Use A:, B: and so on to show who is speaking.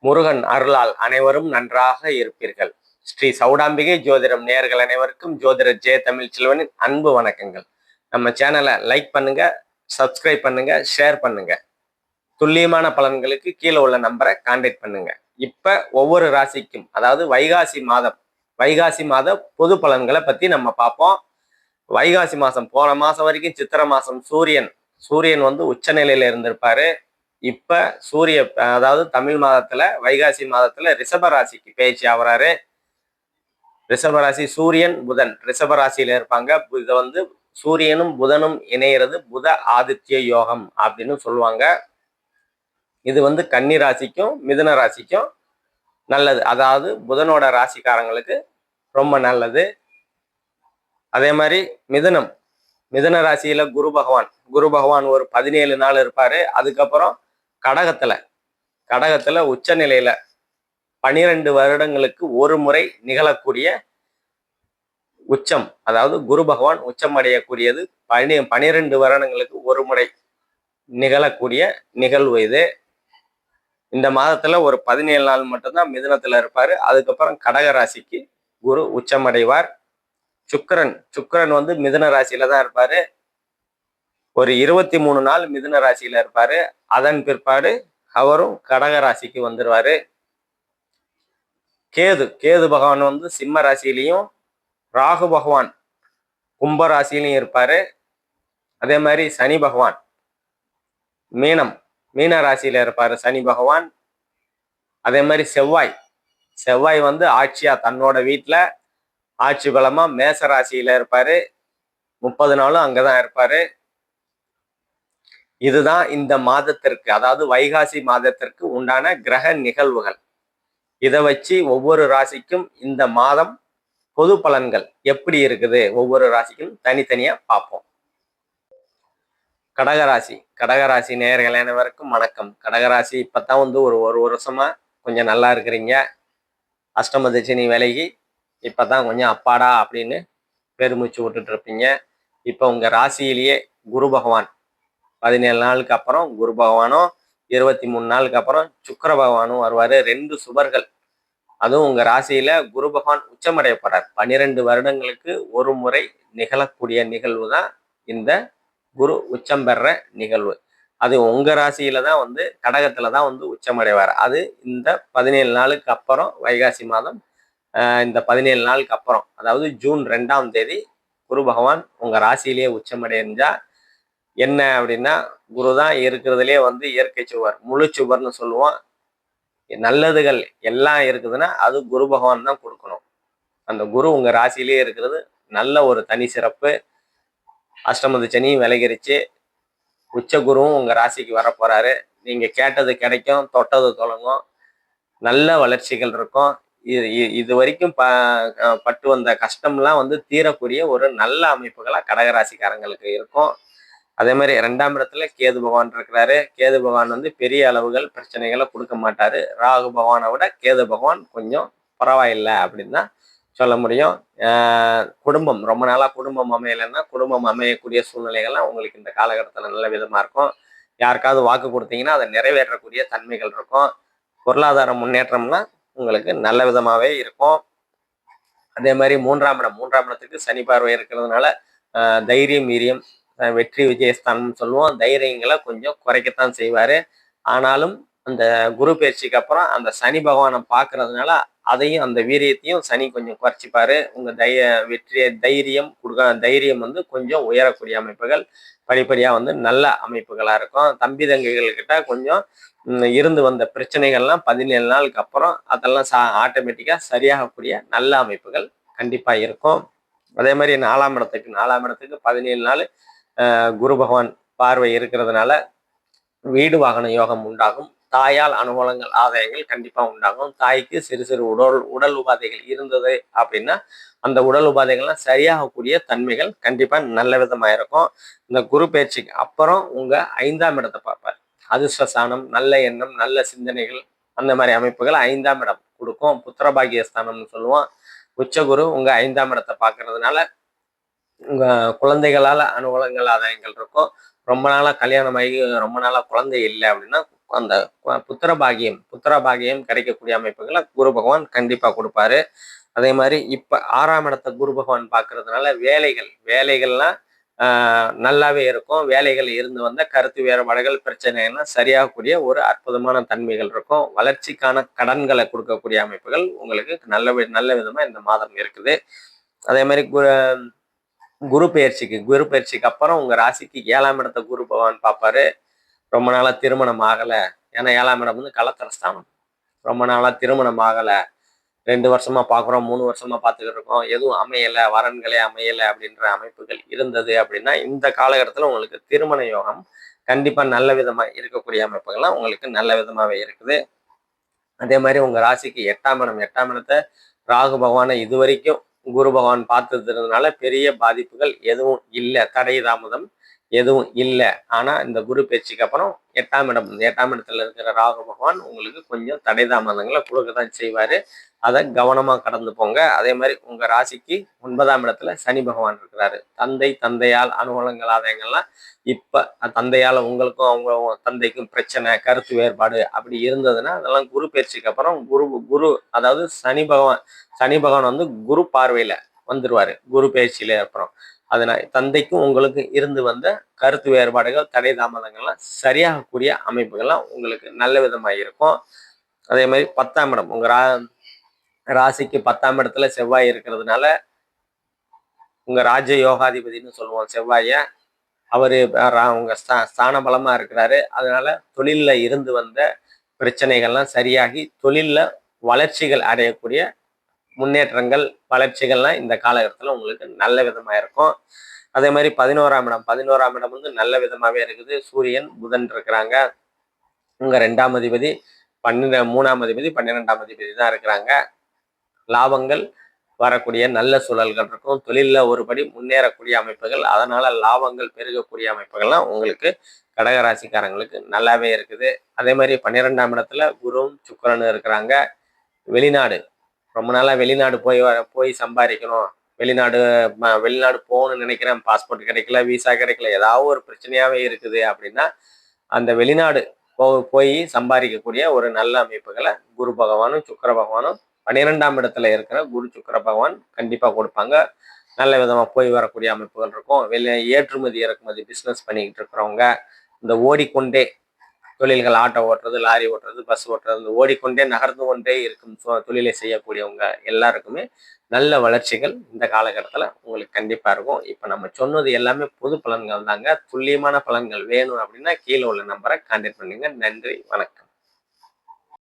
A: முருகன் அருளால் அனைவரும் நன்றாக இருப்பீர்கள். ஸ்ரீ சௌடாம்பிகை ஜோதிடம் நேயர்கள் அனைவருக்கும் ஜோதிடர் ஜெய தமிழ் செல்வனின் அன்பு வணக்கங்கள். நம்ம சேனலை லைக் பண்ணுங்க, சப்ஸ்கிரைப் பண்ணுங்க, ஷேர் பண்ணுங்க. துல்லியமான பலன்களுக்கு கீழே உள்ள நம்பரை கான்டாக்ட் பண்ணுங்க. இப்ப ஒவ்வொரு ராசிக்கும், அதாவது வைகாசி மாத பொது பலன்களை பத்தி நம்ம பார்ப்போம். வைகாசி மாசம், போன மாசம் வரைக்கும் சித்திரை மாசம் சூரியன் வந்து உச்சநிலையில இருந்திருப்பாரு. இப்ப அதாவது தமிழ் மாதத்துல வைகாசி மாதத்துல ரிஷபராசிக்கு பயிற்சி ஆகுறாரு. ரிஷபராசி சூரியன் புதன் ரிஷபராசியில இருப்பாங்க. இதை வந்து சூரியனும் புதனும் இணையிறது புத ஆதித்ய யோகம் அப்படின்னு சொல்லுவாங்க. இது வந்து கன்னி ராசிக்கும் மிதுன ராசிக்கும் நல்லது. அதாவது புதனோட ராசிக்காரங்களுக்கு ரொம்ப நல்லது. அதே மாதிரி மிதுன ராசியில குரு பகவான் ஒரு 17 நாள் இருப்பாரு. அதுக்கப்புறம் கடகத்துல உச்ச நிலையில 12 வருடங்களுக்கு ஒரு முறை நிகழக்கூடிய உச்சம், அதாவது குரு பகவான் உச்சம் அடையக்கூடியது 12 வருடங்களுக்கு ஒரு முறை நிகழக்கூடிய நிகழ்வு இது. இந்த மாதத்துல ஒரு 17 நாள் மட்டும்தான் மிதுனத்துல இருப்பாரு. அதுக்கப்புறம் கடக ராசிக்கு குரு உச்சம் அடைவார். சுக்கிரன் வந்து மிதுன ராசியில தான் இருப்பாரு. ஒரு 23 நாள் மிதுன ராசியில இருப்பாரு. அதன் பிற்பாடு அவரும் கடக ராசிக்கு வந்துருவாரு. கேது பகவான் வந்து சிம்ம ராசியிலையும், ராகு பகவான் கும்ப ராசியிலையும் இருப்பாரு. அதே மாதிரி சனி பகவான் மீன ராசியில இருப்பாரு சனி பகவான். அதே மாதிரி செவ்வாய் வந்து ஆட்சியா தன்னோட வீட்டுல ஆட்சி பலமா மேச ராசியில இருப்பாரு. 30 நாளும் அங்கதான் இருப்பாரு. இதுதான் இந்த மாதத்திற்கு, அதாவது வைகாசி மாதத்திற்கு உண்டான கிரக நிகழ்வுகள். இதை வச்சு ஒவ்வொரு ராசிக்கும் இந்த மாதம் பொது பலன்கள் எப்படி இருக்குது, ஒவ்வொரு ராசிக்கும் தனித்தனியா பார்ப்போம். கடகராசி நேயர்கள் அனைவருக்கும் வணக்கம். கடகராசி இப்பதான் வந்து ஒரு வருஷமா கொஞ்சம் நல்லா இருக்கிறீங்க. அஷ்டம தசனி விலகி இப்பதான் கொஞ்சம் அப்பாடா அப்படின்னு பெருமூச்சு விட்டுட்டு இருப்பீங்க. இப்ப உங்க ராசியிலேயே குரு பகவான் 17 நாளுக்கு அப்புறம் குரு பகவானும், 23 நாளுக்கு அப்புறம் சுக்கிர பகவானும் வருவாரு. 2 சுபர்கள். அதுவும் உங்க ராசியில குரு பகவான் உச்சமடைய போறார். 12 வருடங்களுக்கு ஒரு முறை நிகழக்கூடிய நிகழ்வு தான் இந்த குரு உச்சம் பெற நிகழ்வு. அது உங்க ராசியில தான் வந்து கடகத்துலதான் வந்து உச்சமடைவார். அது இந்த 17 நாளுக்கு அப்புறம், வைகாசி மாதம் இந்த 17 நாளுக்கு அப்புறம், அதாவது ஜூன் 2ஆம் தேதி குரு பகவான் உங்க ராசியிலேயே உச்சமடைஞ்சா என்ன அப்படின்னா, குரு தான் இருக்கிறதுலே வந்து இயற்கை சுவர், முழு சுவர்னு சொல்லுவோம். நல்லதுகள் எல்லாம் இருக்குதுன்னா அது குரு பகவான் தான் கொடுக்கணும். அந்த குரு உங்க ராசியிலேயே இருக்கிறது நல்ல ஒரு தனி சிறப்பு. அஷ்டமது சனியும் விலகிருச்சு. உச்ச குருவும் உங்க ராசிக்கு வர போறாரு. நீங்க கேட்டது கிடைக்கும், தொட்டது தொடங்கும், நல்ல வளர்ச்சிகள் இருக்கும். இது வரைக்கும் பட்டு வந்த கஷ்டம்லாம் வந்து தீரக்கூடிய ஒரு நல்ல அமைப்புகளா கடகராசிக்காரங்களுக்கு இருக்கும். அதே மாதிரி 2ஆம் இடத்துல கேது பகவான் இருக்கிறாரு. கேது பகவான் வந்து பெரிய அளவுகள் பிரச்சனைகளை கொடுக்க மாட்டாரு. ராகு பகவானை விட கேது பகவான் கொஞ்சம் பரவாயில்லை அப்படின்னு தான் சொல்ல முடியும். குடும்பம் ரொம்ப நாளா குடும்பம் அமையலைன்னா குடும்பம் அமையக்கூடிய சூழ்நிலைகள்லாம் உங்களுக்கு இந்த காலகட்டத்தில் நல்ல விதமா இருக்கும். யாருக்காவது வாக்கு கொடுத்தீங்கன்னா அதை நிறைவேற்றக்கூடிய தன்மைகள் இருக்கும். பொருளாதார முன்னேற்றம்லாம் உங்களுக்கு நல்ல விதமாவே இருக்கும். அதே மாதிரி மூன்றாம் இடத்துக்கு சனி பார்வை இருக்கிறதுனால தைரியம், வீரியம், வெற்றி விஜயஸ்தானம் சொல்லுவோம். தைரியங்களை கொஞ்சம் குறைக்கத்தான் செய்வாரு. ஆனாலும் அந்த குரு பயிற்சிக்கு அப்புறம் அந்த சனி பகவானை பார்க்கறதுனால அதையும், அந்த வீரியத்தையும் சனி கொஞ்சம் குறைச்சிப்பாரு. உங்க தைரியம் வந்து கொஞ்சம் உயரக்கூடிய அமைப்புகள் படிப்படியா வந்து நல்ல அமைப்புகளா இருக்கும். தம்பி தங்கைகள் கிட்ட கொஞ்சம் இருந்து வந்த பிரச்சனைகள்லாம் 17 நாளுக்கு அப்புறம் அதெல்லாம் ஆட்டோமேட்டிக்கா சரியாகக்கூடிய நல்ல அமைப்புகள் கண்டிப்பா இருக்கும். அதே மாதிரி 4ஆம் இடத்துக்கு 17 நாள் குரு பகவான் பார்வை இருக்கிறதுனால வீடு வாகன யோகம் உண்டாகும். தாயால் அனுகூலங்கள், ஆதாயங்கள் கண்டிப்பா உண்டாகும். தாய்க்கு சிறு சிறு உடல் உபாதைகள் இருந்தது அப்படின்னா அந்த உடல் உபாதைகள்லாம் சரியாகக்கூடிய தன்மைகள் கண்டிப்பா நல்ல விதமா இருக்கும். இந்த குரு பயிற்சிக்கு அப்புறம் உங்க 5ஆம் இடத்தை பார்ப்பார். அதிர்ஷ்டஸ்தானம், நல்ல எண்ணம், நல்ல சிந்தனைகள், அந்த மாதிரி அமைப்புகள் 5ஆம் இடம் கொடுக்கும். புத்திரபாகியஸ்தானம்னு சொல்லுவோம். உச்சகுரு உங்க 5ஆம் இடத்தை பார்க்கறதுனால உங்க குழந்தைகளால அனுகூலங்கள், ஆதாயங்கள் புத்திர புத்திர பாகியம் கிடைக்கக்கூடிய அமைப்புகளை குரு பகவான் கண்டிப்பா கொடுப்பாரு. அதே மாதிரி இப்ப 6ஆம் இடத்தை குரு பகவான் பார்க்கறதுனால வேலைகள்லாம் நல்லாவே இருக்கும். வேலைகள் இருந்து வந்த கருத்து வேறுபாடுகள், பிரச்சனைகள்லாம் சரியாகக்கூடிய ஒரு அற்புதமான தன்மைகள் இருக்கும். வளர்ச்சிக்கான கடன்களை கொடுக்கக்கூடிய அமைப்புகள் உங்களுக்கு நல்ல விதமா இந்த மாதம் இருக்குது. அதே மாதிரி குரு பயிற்சிக்கு அப்புறம் உங்க ராசிக்கு 7ஆம் இடத்தை குரு பகவான் பார்ப்பாரு. ரொம்ப நாளா திருமணம் ஆகல. ஏன்னா 7ஆம் இடம் வந்து கலத்திரஸ்தானம். ரொம்ப நாளா திருமணம் ஆகல. 2 வருஷமா பார்க்குறோம், 3 வருஷமா பார்த்துக்கிட்டு இருக்கோம். எதுவும் அமையல, வரன்களே அமையல அப்படின்ற அமைப்புகள் இருந்தது அப்படின்னா, இந்த காலகட்டத்துல உங்களுக்கு திருமண யோகம் கண்டிப்பா நல்ல விதமா இருக்கக்கூடிய அமைப்புகள்லாம் உங்களுக்கு நல்ல விதமாவே இருக்குது. அதே மாதிரி உங்க ராசிக்கு 8ஆம் இடத்தை ராகு பகவானை இதுவரைக்கும் குரு பகவான் பார்த்ததுனால பெரிய பாதிப்புகள் எதுவும் இல்லை, தடை தாமதம் எதுவும் இல்லை. ஆனா இந்த குரு பயிற்சிக்கு அப்புறம் 8ஆம் இடத்துல இருக்கிற ராகு பகவான் உங்களுக்கு கொஞ்சம் தடை தாமதங்களை கொடுக்கத்தான் செய்வாரு. அதை கவனமா கடந்து போங்க. அதே மாதிரி உங்க ராசிக்கு 9ஆம் இடத்துல சனி பகவான் இருக்கிறாரு. தந்தையால் அனுகூலங்கள் ஆதாயங்கள்லாம் இப்ப தந்தையால உங்களுக்கும் அவங்க தந்தைக்கும் பிரச்சனை, கருத்து வேறுபாடு அப்படி இருந்ததுன்னா அதெல்லாம் குரு பயிற்சிக்கு அப்புறம் குரு அதாவது சனி பகவான் வந்து குரு பார்வையில வந்துருவாரு குரு பயிற்சியில அப்புறம். அதனால தந்தைக்கும் உங்களுக்கு இருந்து வந்த கருத்து வேறுபாடுகள், தடை தாமதங்கள்லாம் சரியாகக்கூடிய அமைப்புகள்லாம் உங்களுக்கு நல்ல விதமாக இருக்கும். அதே மாதிரி 10ஆம் இடம் உங்க ராசிக்கு 10ஆம் இடத்துல செவ்வாய் இருக்கிறதுனால உங்க ராஜ யோகாதிபதினு சொல்லுவோம் செவ்வாய. அவரு உங்க ஸ்தான பலமா இருக்கிறாரு. அதனால தொழில்ல இருந்து வந்த பிரச்சனைகள்லாம் சரியாகி தொழில்ல வளர்ச்சிகள் அடையக்கூடிய முன்னேற்றங்கள், வளர்ச்சிகள்லாம் இந்த காலகட்டத்தில் உங்களுக்கு நல்ல விதமா இருக்கும். அதே மாதிரி 11ஆம் இடம் வந்து நல்ல விதமாவே இருக்குது. சூரியன், புதன் இருக்கிறாங்க. உங்க 2ஆம் அதிபதி 3ஆம் அதிபதி 12ஆம் அதிபதி தான் இருக்கிறாங்க. லாபங்கள் வரக்கூடிய நல்ல சூழல்கள் இருக்கும். தொழில்ல ஒருபடி முன்னேறக்கூடிய அமைப்புகள், அதனால லாபங்கள் பெருகக்கூடிய அமைப்புகள்லாம் உங்களுக்கு கடகராசிக்காரங்களுக்கு நல்லாவே இருக்குது. அதே மாதிரி 12ஆம் இடத்துல குருவும் சுக்கிரனும் இருக்கிறாங்க. வெளிநாடு ரொம்ப நாளா வெளிநாடு போய் சம்பாதிக்கணும், வெளிநாடு போகணும்னு நினைக்கிறேன், பாஸ்போர்ட் கிடைக்கல, விசா கிடைக்கல, ஏதாவது ஒரு பிரச்சனையாவே இருக்குது அப்படின்னா அந்த வெளிநாடு போய் சம்பாதிக்கக்கூடிய ஒரு நல்ல அமைப்புகளை குரு பகவானும் சுக்கிர பகவானும் 12ஆம் இடத்துல இருக்கிற குரு சுக்கிர பகவான் கண்டிப்பா கொடுப்பாங்க. நல்ல விதமா போய் வரக்கூடிய அமைப்புகள் இருக்கும். ஏற்றுமதி இறக்குமதி பிசினஸ் பண்ணிக்கிட்டு இருக்கிறவங்க, இந்த ஓடிக்கொண்டே தொழில்கள், ஆட்டோ ஓட்டுறது, லாரி ஓட்டுறது, பஸ் ஓட்டுறது, இந்த ஓடிக்கொண்டே நகர்ந்து கொண்டே இருக்கும் தொழிலை செய்யக்கூடியவங்க எல்லாருக்குமே நல்ல வளர்ச்சிகள் இந்த காலகட்டத்தில் உங்களுக்கு கண்டிப்பா இருக்கும். இப்போ நம்ம சொன்னது எல்லாமே பொது பலன்கள் தாங்க. துல்லியமான பலன்கள் வேணும் அப்படின்னா கீழே உள்ள நம்பரை கான்டாக்ட் பண்ணுங்க. நன்றி, வணக்கம்.